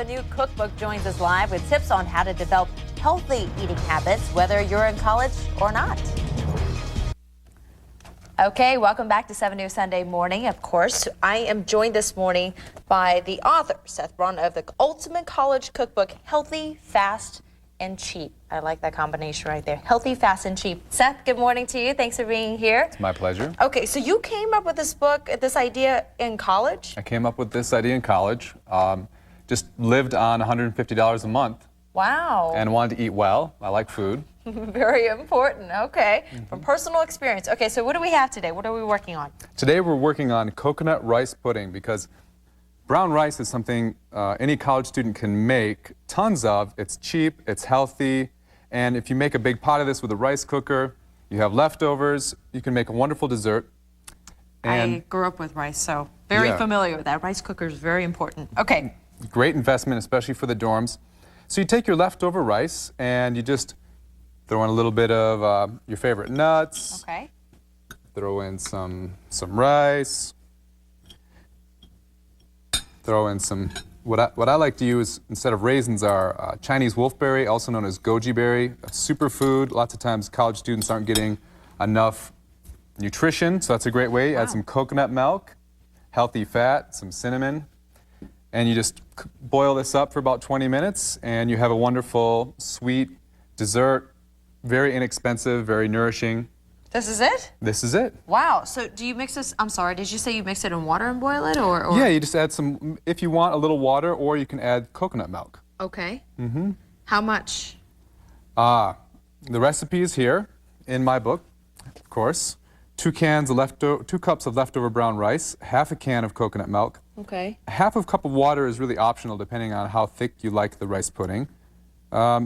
New Cookbook joins us live with tips on how to develop healthy eating habits, whether you're in college or not. Okay, welcome back to 7 News Sunday Morning. Of course, I am joined this morning by the author, Seth Braun, of the Ultimate College Cookbook, Healthy, Fast, and Cheap. I like that combination right there. Healthy, fast, and cheap. Seth, good morning to you. Thanks for being here. It's my pleasure. Okay, so you came up with this book, this idea in college? I came up with this idea in college. Just lived on $150 a month. Wow. And wanted to eat well. I like food. Very important. Okay. From personal experience. Okay, so what do we have today? What are we working on? Today we're working on coconut rice pudding because brown rice is something any college student can make tons of. It's cheap, it's healthy, and if you make a big pot of this with a rice cooker, you have leftovers, you can make a wonderful dessert. And I grew up with rice, so very familiar with that. Rice cooker is very important. Okay. Great investment, especially for the dorms. So you take your leftover rice and you just throw in a little bit of your favorite nuts. Okay. Throw in some rice. Throw in some, what I like to use instead of raisins are Chinese wolfberry, also known as goji berry, a superfood. Lots of times college students aren't getting enough nutrition, so that's a great way. Add some coconut milk, healthy fat, some cinnamon, and you just boil this up for about 20 minutes, and you have a wonderful, sweet dessert, very inexpensive, very nourishing. This is it? This is it. Wow. So do you mix this, I'm sorry, did you say you mix it in water and boil it, or? Yeah, you just add some, if you want, a little water, or you can add coconut milk. Okay. Mm-hmm. How much? The recipe is here in my book, of course. 2 cups of leftover brown rice, half a can of coconut milk. Okay. Half a cup of water is really optional depending on how thick you like the rice pudding.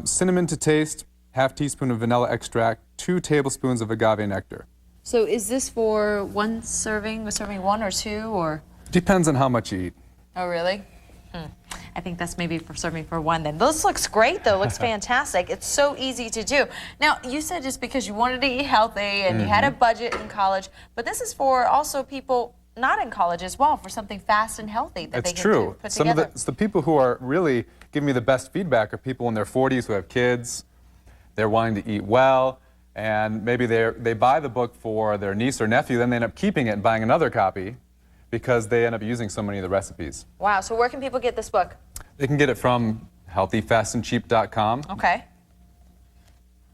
Cinnamon to taste, half teaspoon of vanilla extract, 2 tablespoons of agave nectar. So is this for one serving, serving 1 or 2, or? Depends on how much you eat. Oh, really? I think that's maybe for serving for 1 then. This looks great though, looks fantastic. It's so easy to do. Now, you said just because you wanted to eat healthy and you had a budget in college, but this is for also people not in college as well, for something fast and healthy that they can put together. It's the people who are really giving me the best feedback are people in their 40s who have kids. They're wanting to eat well, and maybe they buy the book for their niece or nephew, then they end up keeping it and buying another copy because they end up using so many of the recipes. Wow, so where can people get this book? They can get it from healthyfastandcheap.com. Okay.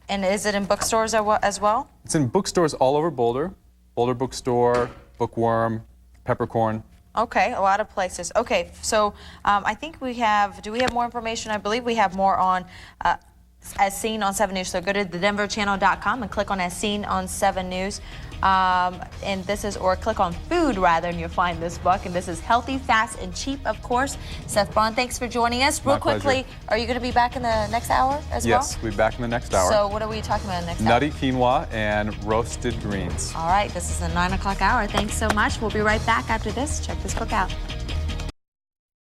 And is it in bookstores as well? It's in bookstores all over Boulder. Boulder Bookstore, Bookworm, Peppercorn. Okay, a lot of places. Okay, so I think we have, do we have more information? I believe we have more on As Seen on 7 News. So go to thedenverchannel.com and click on As Seen on 7 News. And this is, or click on food rather, and you'll find this book. And this is Healthy, Fast, and Cheap, of course. Seth Braun, thanks for joining us. Real quickly, are you going to be back in the next hour as well? Yes, we'll be back in the next hour. So what are we talking about next hour? Nutty quinoa and roasted greens. All right, this is the 9 o'clock hour. Thanks so much. We'll be right back after this. Check this book out.